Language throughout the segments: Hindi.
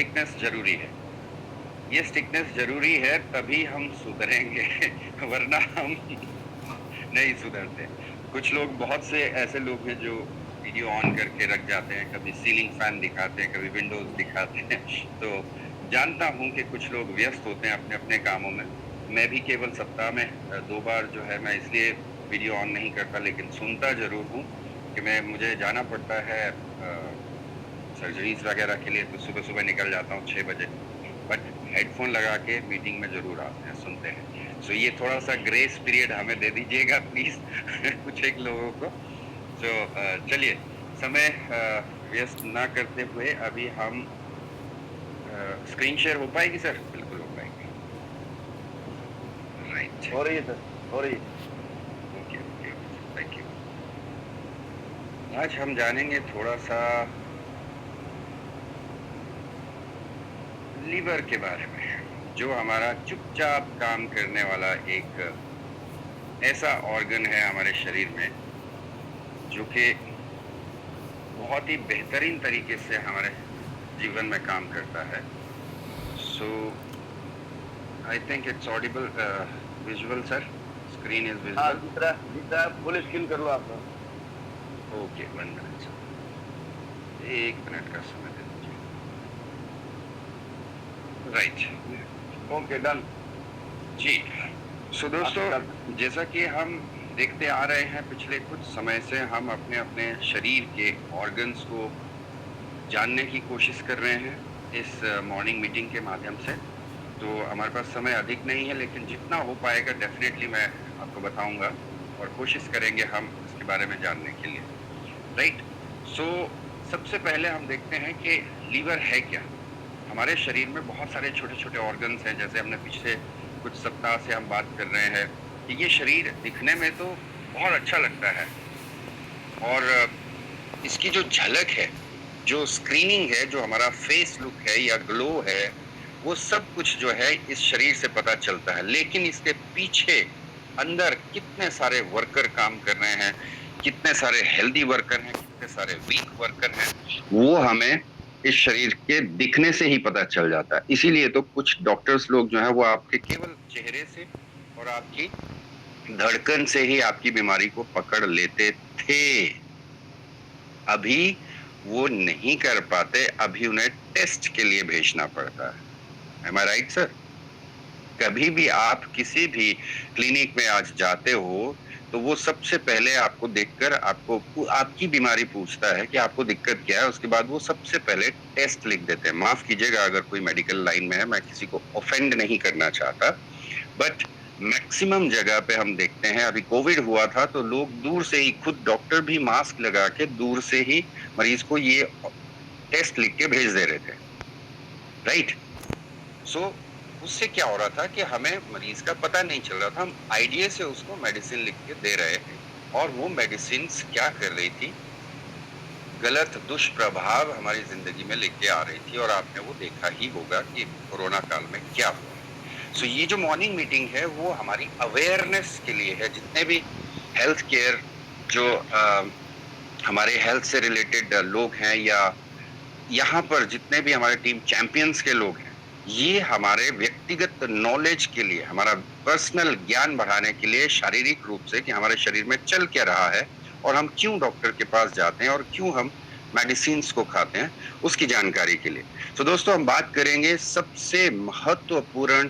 स्टिकनेस ज़रूरी है। ये स्टिकनेस ज़रूरी है तभी हम सुधरेंगे वरना हम नहीं सुधरते। कुछ लोग बहुत से ऐसे लोग हैं जो वीडियो ऑन करके रख जाते हैं, कभी सीलिंग फैन दिखाते हैं, कभी विंडोज़ दिखाते हैं। तो जानता हूँ कि कुछ लोग व्यस्त होते हैं अपने-अपने कामों में। मैं भी केवल सप्ताह में 2 बार जो है मैं इसलिए वीडियो ऑन नहीं करता लेकिन सुनता ज़रूर हूँ कि मैं मुझे जाना पड़ता है सर्जरीज़ वगैरह के लिए तो सुबह-सुबह निकल जाता हूँ 6 बजे। बट हेडफ़ोन लगा के मीटिंग में ज़रूर आते हैं, सुनते हैं। सो ये थोड़ा-सा ग्रेस पीरियड हमें दे दीजिएगा प्लीज़ कुछ एक लोगों को। चलिए समय व्यस्त ना करते हुए अभी हम स्क्रीन शेयर हो पाएगी सर? बिल्कुल हो पाएगी। राइट। हो रही है सर, हो रही है। Okay, okay, okay sir, thank you. आज हम जानेंगे थोड़ा-सा लीवर के बारे में, जो हमारा चुपचाप काम करने वाला एक ऐसा ऑर्गन है हमारे शरीर में, जो कि बहुत ही बेहतरीन तरीके से हमारे जीवन में काम करता है। So I think it's audible visual sir? Screen is हाँ, विजिबल? दिख रहा है, फुल स्क्रीन कर लो आप sir. Okay, 1 minute sir. 1 minute का समय दे दीजिए। राइट। Okay, done. जी। आप दोस्तों, कर सकते जैसा कि हम देखते आ रहे हैं पिछले कुछ समय से हम अपने-अपने शरीर के ऑर्गन्स को जानने की कोशिश कर रहे हैं इस मॉर्निंग मीटिंग के माध्यम से। तो हमारे पास समय अधिक नहीं है लेकिन जितना हो पाएगा डेफ़िनेटली मैं आपको बताऊँगा और कोशिश करेंगे हम इसके बारे में जानने के लिए, राइट? सो सबसे पहले हम देखते हैं कि लीवर है क्या? हमारे शरीर में बहुत सारे छोटे-छोटे ऑर्गन्स हैं, जैसे हमने पिछले कुछ सप्ताह से हम बात कर रहे हैं कि ये शरीर दिखने में तो बहुत अच्छा लगता है और इसकी जो झलक है, जो स्क्रीनिंग है, जो हमारा फेस लुक है या ग्लो है, वो सब कुछ जो है इस शरीर से पता चलता है। लेकिन इसके पीछे अंदर कितने सारे वर्कर काम कर रहे हैं, कितने सारे हेल्दी वर्कर हैं, कितने सारे वीक वर्कर हैं, वो हमें इस शरीर के दिखने से ही पता चल जाता है। इसीलिए तो कुछ डॉक्टर्स लोग जो हैं वो आपके केवल चेहरे से और आपकी धड़कन से ही आपकी बीमारी को पकड़ लेते थे। अभी वो नहीं कर पाते, अभी उन्हें टेस्ट के लिए भेजना पड़ता है। एम आई राइट सर? कभी भी आप किसी भी क्लिनिक में आज जाते हो, तो वो सबसे पहले आपको देखकर आपको आपकी बीमारी पूछता है कि आपको दिक्कत क्या है, उसके बाद वो सबसे पहले टेस्ट लिख देते हैं। माफ़ कीजिएगा अगर कोई मेडिकल लाइन में है, मैं किसी को ऑफेंड नहीं करना चाहता, बट मैक्सिमम जगह पे हम देखते हैं, अभी कोविड हुआ था तो लोग दूर से ही खुद डॉक्टर भी मास्क लगा के दूर से ही मरीज को ये टेस्ट लिख के भेज दे रहे थे, राइट? सो उससे क्या हो रहा था कि हमें मरीज का पता नहीं चल रहा था, हम आइडिया से उसको मेडिसिन लिख के दे रहे थे और वो मेडिसिन क्या कर रही थी, गलत दुष्प्रभाव हमारी जिंदगी में लेके आ रही थी और आपने वो देखा ही होगा कि कोरोना काल में क्या हुआ। सो ये जो मॉर्निंग मीटिंग है वो हमारी अवेयरनेस के लिए है। जितने भी हेल्थ केयर जो हमारे हेल्थ से रिलेटेड लोग हैं या यहाँ पर जितने भी हमारे टीम चैंपियंस के लोग हैं, ये हमारे व्यक्तिगत नॉलेज के लिए, हमारा पर्सनल ज्ञान बढ़ाने के लिए शारीरिक रूप से कि हमारे शरीर में चल क्या रहा है और हम क्यों डॉक्टर के पास जाते हैं और क्यों हम मेडिसिन्स को खाते हैं, उसकी जानकारी के लिए। तो दोस्तों हम बात करेंगे सबसे महत्वपूर्ण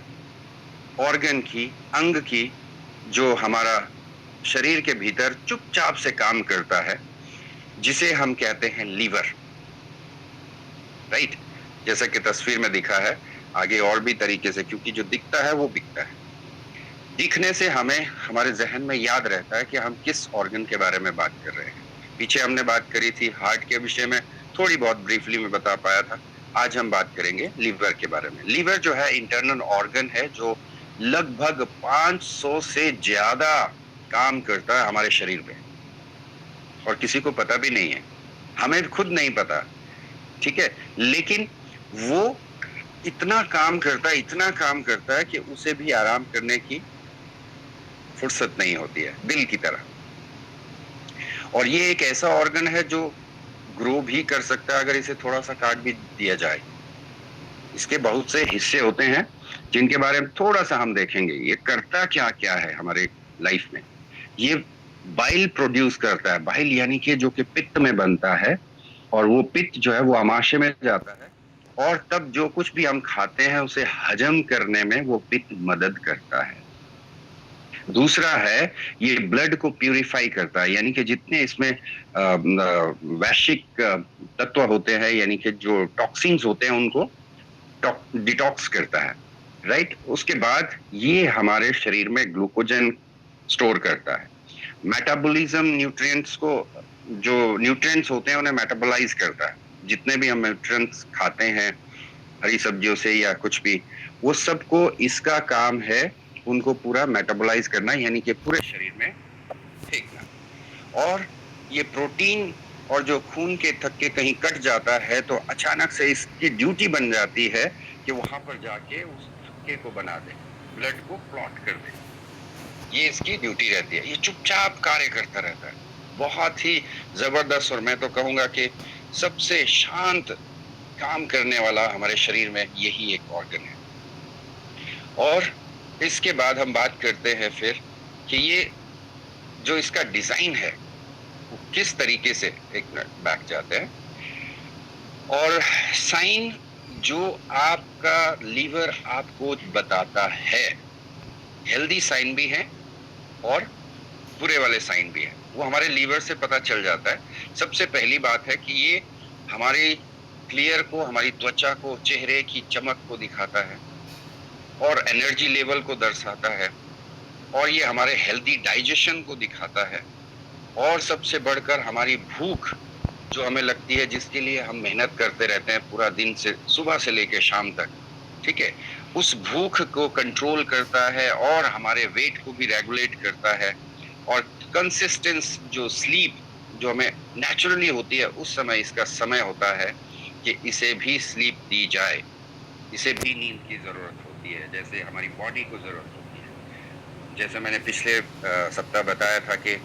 ऑर्गन की, अंग की, जो हमारा शरीर के भीतर चुपचाप से काम करता है, जिसे हम कहते हैं लीवर, राइट? जैसा कि तस्वीर में दिखा है, आगे और भी तरीके से क्योंकि जो दिखता है वो बिकता है। दिखने से हमें हमारे ज़हन में याद रहता है कि हम किस ऑर्गन के बारे में बात कर रहे हैं। पीछे हमने बात करी थी हार्ट के विषय में, थोड़ी बहुत ब्रीफली मैं बता पाया था। आज हम बात करेंगे लीवर के बारे में। लीवर जो है इंटरनल ऑर्गन है जो लगभग 500 से ज़्यादा काम करता है हमारे शरीर में और किसी को पता भी नहीं है। हमें खुद नहीं पता, ठीक है? लेकिन वो इतना काम करता है कि उसे भी आराम करने की फुर्सत नहीं होती है, दिल की तरह। और ये एक ऐसा ऑर्गन है जो ग्रो भी कर सकता है अगर इसे थोड़ा-सा काट भी दिया जाए। इसके बहुत से हिस्से होते हैं जिनके बारे में थोड़ा सा हम देखेंगे। ये करता क्या क्या है हमारे लाइफ में। ये बाइल प्रोड्यूस करता है, बाइल यानी कि जो कि पित्त में बनता है, और वो पित्त जो है वो आमाशय में जाता है, और तब जो कुछ भी हम खाते हैं उसे हजम करने में वो पित्त मदद करता है। दूसरा है, ये ब्लड को प्यूरिफाई करता है, यानी कि जितने इसमें वैश्विक तत्व होते हैं, यानी कि जो टॉक्सिन्स होते हैं उनको डिटॉक्स करता है। राइट। उसके बाद ये हमारे शरीर में ग्लूकोजन स्टोर करता है। मेटाबॉलिज्म न्यूट्रिएंट्स को, जो न्यूट्रिएंट्स होते हैं उन्हें मेटाबोलाइज करता है। जितने भी हम न्यूट्रिएंट्स खाते हैं हरी सब्जियों से या कुछ भी, वो सबको इसका काम है उनको पूरा मेटाबोलाइज करना, यानी कि पूरे शरीर में फेंकना। और ये प्रोटीन और जो खून के थक्के कहीं कट जाता है तो अचानक से इसकी ड्यूटी बन जाती है कि वहां पर जाके उस थक्के को बना दे, ब्लड को क्लॉट कर दे। ये इसकी ड्यूटी रहती है। ये चुपचाप कार्य करता रहता है, बहुत ही जबरदस्त। और मैं तो कहूंगा कि सबसे शांत काम करने वाला हमारे शरीर में यही एक ऑर्गन है। और इसके बाद हम बात करते हैं फिर कि ये जो इसका डिजाइन है वो किस तरीके से, एक मिनट बैक जाते हैं। और साइन जो आपका लीवर आपको बताता है, हेल्दी साइन भी है और बुरे वाले साइन भी है, वो हमारे लीवर से पता चल जाता है। सबसे पहली बात है कि ये हमारी क्लियर को, हमारी त्वचा को, चेहरे की चमक को दिखाता है और एनर्जी लेवल को दर्शाता है, और ये हमारे हेल्दी डाइजेशन को दिखाता है, और सबसे बढ़कर हमारी भूख जो हमें लगती है, जिसके लिए हम मेहनत करते रहते हैं पूरा दिन से, सुबह से लेकर शाम तक, ठीक है, उस भूख को कंट्रोल करता है और हमारे वेट को भी रेगुलेट करता है। और कंसिस्टेंस जो स्लीप जो हमें नेचुरली होती है, उस समय इसका समय होता है कि इसे भी स्लीप दी जाए, इसे भी नींद की जरूरत होती है, जैसे हमारी बॉडी को जरूरत होती है। जैसे मैंने पिछले सप्ताह बताया था कि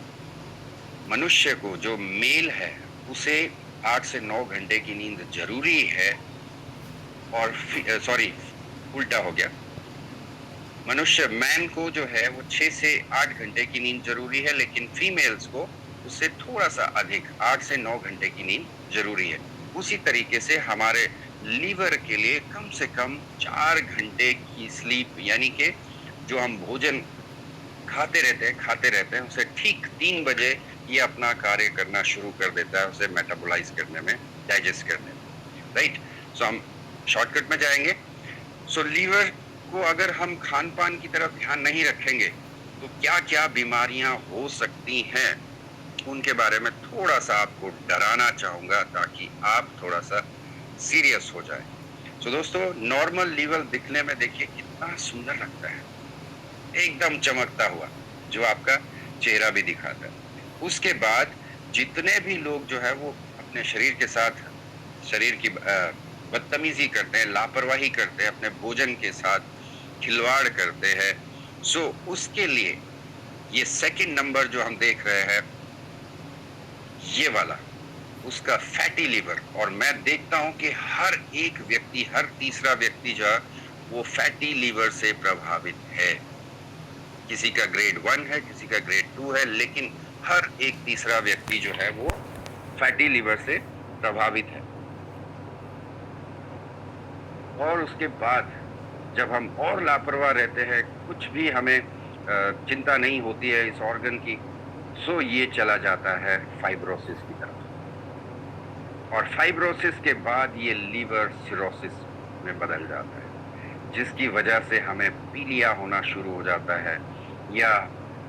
मनुष्य को, जो मेल है, उसे 8 से 9 घंटे की नींद जरूरी है। और सॉरी, उल्टा हो गया, मनुष्य मैन को जो है वो 6 से 8 घंटे की नींद जरूरी है, लेकिन फीमेल्स को उससे थोड़ा सा अधिक 8 से 9 घंटे की नींद जरूरी है। उसी तरीके से हमारे लीवर के लिए कम से कम 4 घंटे की स्लीप, यानी कि जो हम भोजन खाते रहते हैं उसे ठीक 3 बजे ये अपना कार्य करना शुरू कर देता है, उसे मेटाबोलाइज करने में, डाइजेस्ट करने में। राइट। सो हम शॉर्टकट में जाएंगे। सो लीवर को अगर हम खान पान की तरफ ध्यान नहीं रखेंगे तो क्या क्या बीमारियां हो सकती हैं, उनके बारे में थोड़ा सा आपको डराना चाहूंगा ताकि आप थोड़ा सा सीरियस हो जाए। सो दोस्तों, नॉर्मल लीवर दिखने में देखिए कितना सुंदर लगता है, एकदम चमकता हुआ, जो आपका चेहरा भी दिखाता है। उसके बाद जितने भी लोग जो है वो अपने शरीर के साथ, शरीर की बदतमीजी करते हैं, लापरवाही करते हैं, अपने भोजन के साथ खिलवाड़ करते हैं, सो उसके लिए ये सेकंड नंबर जो हम देख रहे हैं, ये वाला, उसका फैटी लिवर। और मैं देखता हूं कि हर एक व्यक्ति, हर तीसरा व्यक्ति जो है वो फैटी लिवर से प्रभावित है। किसी का ग्रेड 1 है, किसी का ग्रेड 2 है, लेकिन हर एक तीसरा व्यक्ति जो है वो फैटी लिवर से प्रभावित है। और उसके बाद जब हम और लापरवाह रहते हैं, कुछ भी हमें चिंता नहीं होती है इस ऑर्गन की, सो ये चला जाता है फाइब्रोसिस की तरफ। और फाइब्रोसिस के बाद ये लीवर सिरोसिस में बदल जाता है, जिसकी वजह से हमें पीलिया होना शुरू हो जाता है, या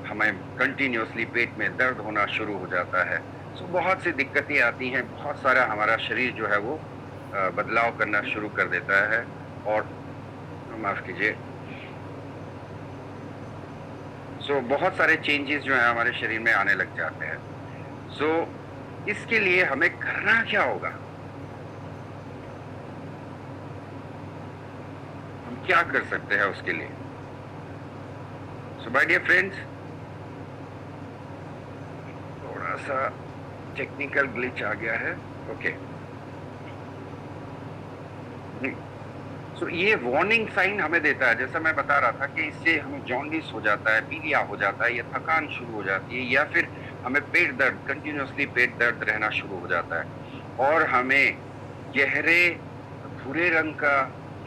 हमें कंटिन्यूसली पेट में दर्द होना शुरू हो जाता है। सो बहुत सी दिक्कतें आती हैं, बहुत सारा हमारा शरीर जो है वो बदलाव करना शुरू कर देता है, और माफ कीजिए, सो बहुत सारे चेंजेस जो है हमारे शरीर में आने लग जाते हैं। सो इसके लिए हमें करना क्या होगा, हम क्या कर सकते हैं उसके लिए? सो माय डियर फ्रेंड्स, थोड़ा सा टेक्निकल ग्लिच आ गया है, ओके। सो ये वार्निंग साइन हमें देता है, जैसा मैं बता रहा था कि इससे हमें जॉन्डिस हो जाता है, पीलिया हो जाता है, या थकान शुरू हो जाती है, या फिर हमें पेट दर्द, कंटिन्यूअसली पेट दर्द रहना शुरू हो जाता है, और हमें गहरे भूरे रंग का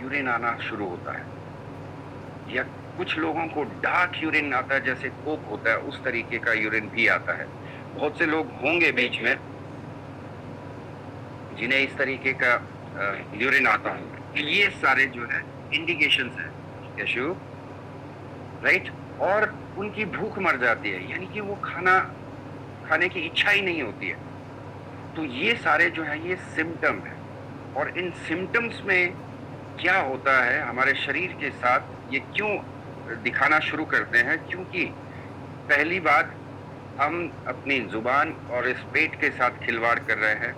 यूरिन आना शुरू होता है, या कुछ लोगों को डार्क यूरिन आता है, जैसे कोक होता है उस तरीके का यूरिन भी आता है। बहुत से लोग होंगे बीच में जिन्हें इस तरीके का यूरिन आता है। ये सारे जो है इंडिकेशंस है यशु, राइट। और उनकी भूख मर जाती है, यानी कि वो खाना खाने की इच्छा ही नहीं होती है। तो ये सारे जो है ये सिम्टम है, और इन सिम्टम्स में क्या होता है हमारे शरीर के साथ, ये क्यों दिखाना शुरू करते हैं? क्योंकि पहली बात, हम अपनी जुबान और इस पेट के साथ खिलवाड़ कर रहे हैं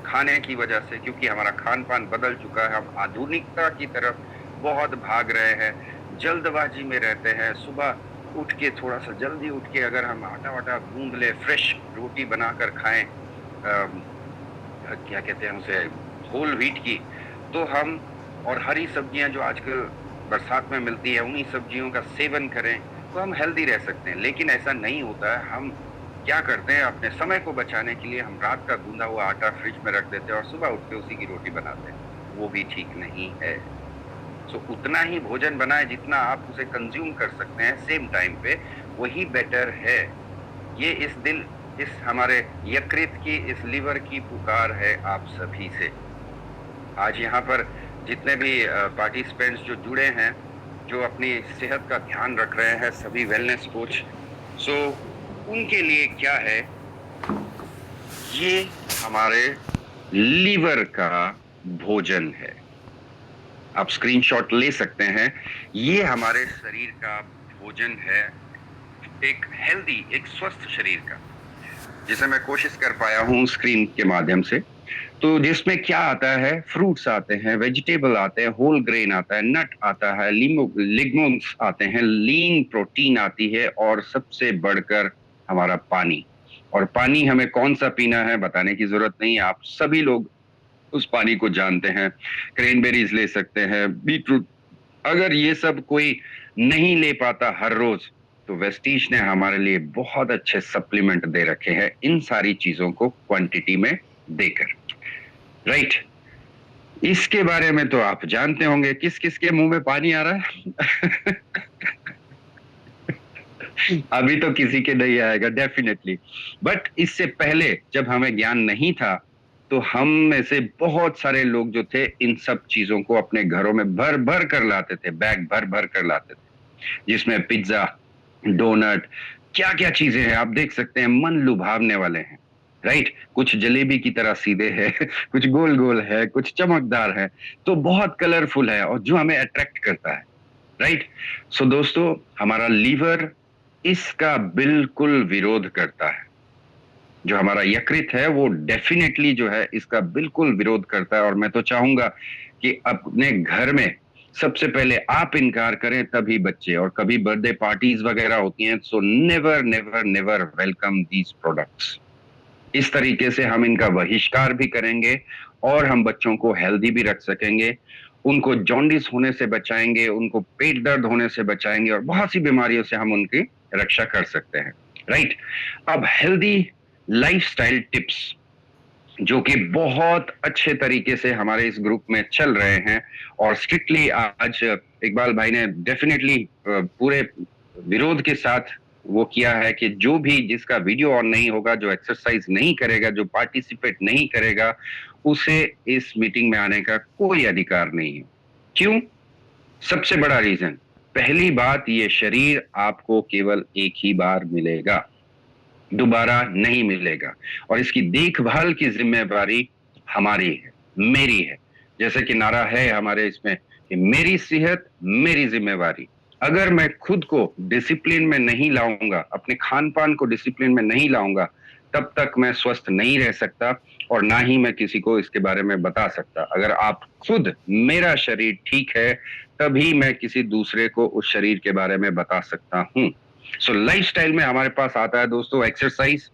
खाने की वजह से, क्योंकि हमारा खान पान बदल चुका है। हम आधुनिकता की तरफ बहुत भाग रहे हैं, जल्दबाजी में रहते हैं। सुबह उठ के थोड़ा सा जल्दी उठ के अगर हम आटा वाटा गूंद ले, फ्रेश रोटी बनाकर खाएं, क्या कहते हैं उसे, होल व्हीट की, तो हम, और हरी सब्जियां जो आजकल बरसात में मिलती है, उन्हीं सब्जियों का सेवन करें तो हम हेल्दी रह सकते हैं। लेकिन ऐसा नहीं होता है। हम क्या करते हैं, अपने समय को बचाने के लिए हम रात का गूंदा हुआ आटा फ्रिज में रख देते हैं और सुबह उठ के उसी की रोटी बनाते हैं। वो भी ठीक नहीं है। सो उतना ही भोजन बनाए जितना आप उसे कंज्यूम कर सकते हैं सेम टाइम पे, वही बेटर है। ये इस हमारे यकृत की, इस लिवर की पुकार है आप सभी से। आज यहाँ पर जितने भी पार्टिसिपेंट्स जो जुड़े हैं, जो अपनी सेहत का ध्यान रख रहे हैं, सभी वेलनेस कोच, सो उनके लिए क्या है, ये हमारे लीवर का भोजन है। आप स्क्रीनशॉट ले सकते हैं। ये हमारे शरीर का भोजन है, एक हेल्दी, एक स्वस्थ शरीर का, जिसे मैं कोशिश कर पाया हूं स्क्रीन के माध्यम से। तो जिसमें क्या आता है, फ्रूट्स आते हैं, वेजिटेबल आते हैं, होल ग्रेन आता है, नट आता है, लिग्मोन्स आते हैं, लीन प्रोटीन आती है, और सबसे बढ़कर हमारा पानी। और पानी हमें कौन सा पीना है बताने की जरूरत नहीं, आप सभी लोग उस पानी को जानते हैं। क्रेनबेरीज ले सकते हैं, बीटरूट। अगर ये सब कोई नहीं ले पाता हर रोज, तो वेस्टीज ने हमारे लिए बहुत अच्छे सप्लीमेंट दे रखे हैं, इन सारी चीजों को क्वांटिटी में देकर, राइट। इसके बारे में तो आप जानते होंगे। किस किस के मुंह में पानी आ रहा है? अभी तो किसी के नहीं आएगा डेफिनेटली। बट इससे पहले जब हमें ज्ञान नहीं था, तो हम में से बहुत सारे लोग जो थे, इन सब चीजों को अपने घरों में भर भर कर लाते थे, बैग भर भर कर लाते थे, जिसमें पिज्जा, डोनट, क्या क्या चीजें हैं आप देख सकते हैं, मन लुभावने वाले हैं, राइट। कुछ जलेबी की तरह सीधे है, कुछ गोल गोल है, कुछ चमकदार है, तो बहुत कलरफुल है, और जो हमें अट्रैक्ट करता है, राइट। सो दोस्तों, हमारा लीवर इसका बिल्कुल विरोध करता है। जो हमारा यकृत है वो डेफिनेटली जो है इसका बिल्कुल विरोध करता है। और मैं तो चाहूंगा कि अपने घर में सबसे पहले आप इनकार करें, तभी बच्चे, और कभी बर्थडे पार्टीज वगैरह होती हैं, so never never never welcome these products. इस तरीके से हम इनका बहिष्कार भी करेंगे, और हम बच्चों को हेल्दी भी रख सकेंगे, उनको जॉन्डिस होने से बचाएंगे, उनको पेट दर्द होने से बचाएंगे, और बहुत सी बीमारियों से हम उनकी रक्षा कर सकते हैं, राइट। अब हेल्दी लाइफस्टाइल टिप्स, जो कि बहुत अच्छे तरीके से हमारे इस ग्रुप में चल रहे हैं, और स्ट्रिक्टली आज इकबाल भाई ने डेफिनेटली पूरे विरोध के साथ वो किया है कि जो भी, जिसका वीडियो ऑन नहीं होगा, जो एक्सरसाइज नहीं करेगा, जो पार्टिसिपेट नहीं करेगा, उसे इस मीटिंग में आने का कोई अधिकार नहीं है। क्यों? सबसे बड़ा रीजन, पहली बात, ये शरीर आपको केवल एक ही बार मिलेगा, दोबारा नहीं मिलेगा, और इसकी देखभाल की जिम्मेदारी हमारी है, मेरी है। जैसे कि नारा है हमारे इसमें कि मेरी सेहत मेरी जिम्मेवारी। अगर मैं खुद को डिसिप्लिन में नहीं लाऊंगा, अपने खान पान को डिसिप्लिन में नहीं लाऊंगा, तब तक मैं स्वस्थ नहीं रह सकता, और ना ही मैं किसी को इसके बारे में बता सकता। अगर आप खुद, मेरा शरीर ठीक है, तभी मैं किसी दूसरे को उस शरीर के बारे में बता सकता हूं। सो लाइफस्टाइल में हमारे पास आता है दोस्तों, एक्सरसाइज,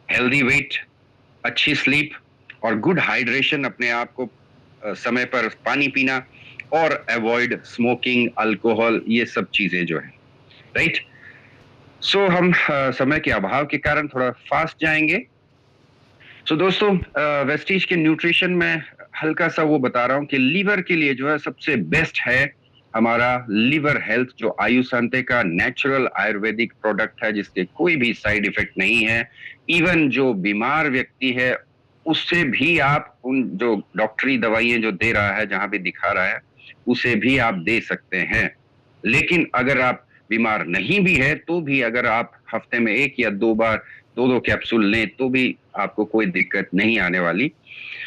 हेल्दी वेट, अच्छी स्लीप, और गुड हाइड्रेशन, अपने आप को समय पर पानी पीना और अवॉइड स्मोकिंग, अल्कोहल, ये सब चीजें जो है, राइट। सो हम समय के अभाव के कारण थोड़ा फास्ट जाएंगे। सो दोस्तों, वेस्टीज के न्यूट्रिशन में हल्का सा वो बता रहा हूँ कि लीवर के लिए जो है सबसे बेस्ट है हमारा लिवर हेल्थ, जो आयुशांते का नेचुरल आयुर्वेदिक प्रोडक्ट है जिसके कोई भी साइड इफेक्ट नहीं है। इवन जो बीमार व्यक्ति है उससे भी आप उन जो डॉक्टरी दवाइयां जो दे रहा है, जहां भी दिखा रहा है, उसे भी आप दे सकते हैं। लेकिन अगर आप बीमार नहीं भी है तो भी अगर आप हफ्ते में 1 या 2 बार 2-2 कैप्सूल लें तो भी आपको कोई दिक्कत नहीं आने वाली।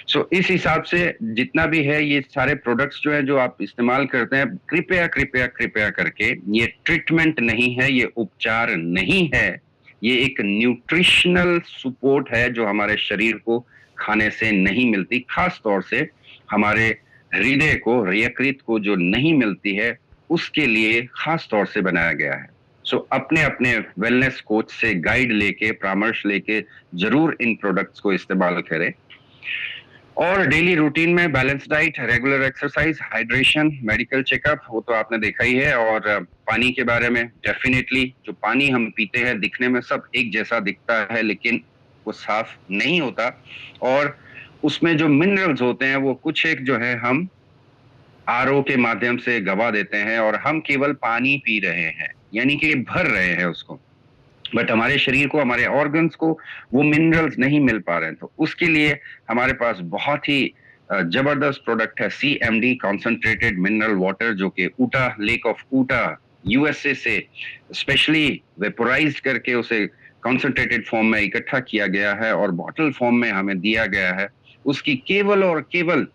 सो इस हिसाब से जितना भी है ये सारे प्रोडक्ट्स जो है जो आप इस्तेमाल करते हैं, कृपया कृपया कृपया करके, ये ट्रीटमेंट नहीं है, ये उपचार नहीं है, ये एक न्यूट्रिशनल सपोर्ट है जो हमारे शरीर को खाने से नहीं मिलती, खास तौर से हमारे हृदय को, यकृत को जो नहीं मिलती है, उसके लिए खास तौर से बनाया गया है। सो अपने अपने वेलनेस कोच से गाइड लेके, परामर्श लेके जरूर इन प्रोडक्ट्स को इस्तेमाल करें। और डेली रूटीन में balance diet, regular exercise, hydration, medical checkup, वो तो आपने देखा ही है। और पानी के बारे में डेफिनेटली, जो पानी हम पीते हैं दिखने में सब एक जैसा दिखता है लेकिन वो साफ नहीं होता, और उसमें जो मिनरल्स होते हैं वो कुछ एक जो है हम आरओ के माध्यम से गवा देते हैं और हम केवल पानी पी रहे हैं, यानी कि भर रहे हैं उसको, बट हमारे शरीर को, हमारे ऑर्गन्स को वो मिनरल्स नहीं मिल पा रहे हैं। तो उसके लिए हमारे पास बहुत ही जबरदस्त प्रोडक्ट है, CMD, कॉन्सेंट्रेटेड मिनरल वाटर, जो कि ऊटा, लेक ऑफ ऊटा, USA से स्पेशली वेपोराइज करके उसे कॉन्सेंट्रेटेड फॉर्म में इकट्ठा किया गया है और बॉटल फॉर्म में हमें दिया गया है। उसकी केवल और केवल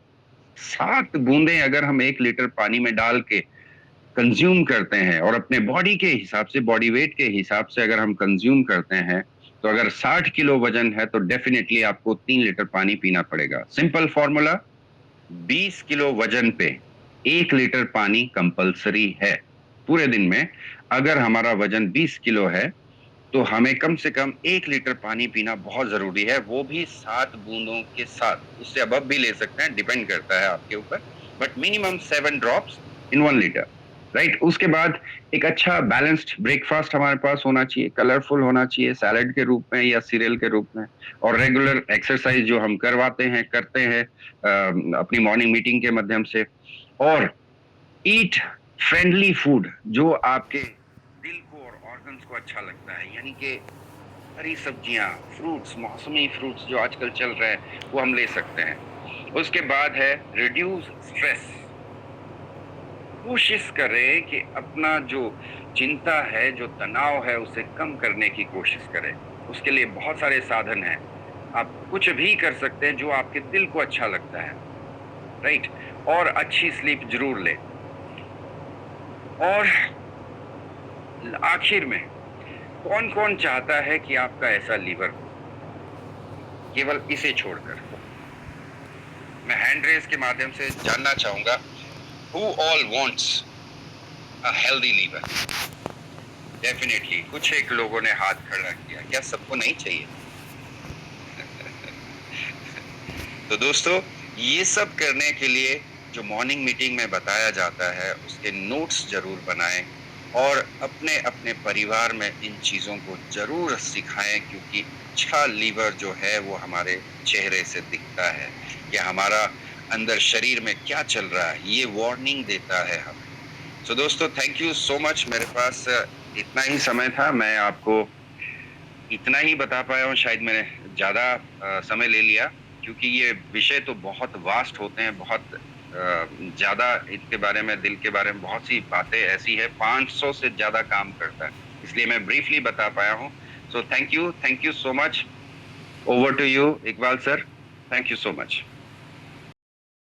7 बूंदें अगर हम 1 लीटर पानी में डाल के कंज्यूम करते हैं और अपने बॉडी के हिसाब से, बॉडी वेट के हिसाब से अगर हम कंज्यूम करते हैं, तो अगर 60 किलो वजन है तो डेफिनेटली आपको 3 लीटर पानी पीना पड़ेगा। सिंपल फॉर्मूला, 20 किलो वजन पे 1 लीटर पानी कंपलसरी है पूरे दिन में। अगर हमारा वजन 20 किलो है तो हमें कम से कम 1 लीटर पानी पीना बहुत जरूरी है, वो भी 7 बूंदों के साथ। उससे अब भी ले सकते हैं, डिपेंड करता है आपके ऊपर, but minimum 7 drops in 1 litre, right. उसके बाद एक अच्छा बैलेंस्ड ब्रेकफास्ट हमारे पास होना चाहिए, कलरफुल होना चाहिए, सैलेड के रूप में या सीरियल के रूप में, और रेगुलर एक्सरसाइज जो हम करते हैं अपनी मॉर्निंग मीटिंग के माध्यम से, और ईट फ्रेंडली फूड जो आपके दिल को और ऑर्गन्स को अच्छा लगता है, यानी कि हरी सब्जियां, फ्रूट्स, मौसमी फ्रूट्स जो आजकल चल रहे हैं वो हम ले सकते हैं। उसके बाद है रिड्यूस स्ट्रेस। कोशिश करें कि अपना जो चिंता है, जो तनाव है, उसे कम करने की कोशिश करें। उसके लिए बहुत सारे साधन हैं, आप कुछ भी कर सकते हैं जो आपके दिल को अच्छा लगता है, राइट। और अच्छी स्लीप जरूर लें। और आखिर में, कौन कौन चाहता है कि आपका ऐसा लीवर हो, केवल इसे छोड़कर? मैं हैंड रेज के माध्यम से जानना चाहूंगा, who all wants a healthy liver? Definitely कुछ एक लोगों ने हाथ खड़ा किया, क्या सबको नहीं चाहिए? तो दोस्तों, ये सब करने के लिए जो मॉर्निंग मीटिंग में बताया जाता है उसके नोट्स जरूर बनाएं और अपने अपने परिवार में इन चीज़ों को जरूर सिखाएं, क्योंकि अच्छा लीवर जो है वो हमारे चेहरे से दिखता है, कि हमारा अंदर शरीर में क्या चल रहा है, ये वार्निंग देता है हमें। सो दोस्तों, थैंक यू सो मच। मेरे पास इतना ही समय था, मैं आपको इतना ही बता पाया हूँ। शायद मैंने ज़्यादा समय ले लिया, क्योंकि ये विषय तो बहुत वास्ट होते हैं, बहुत ज़्यादा इनके बारे में, दिल के बारे में बहुत सी बातें ऐसी है, 500 से ज़्यादा काम करता है, इसलिए मैं ब्रीफली बता पाया हूँ। So thank you so much. Over to you Iqbal sir, thank you so much.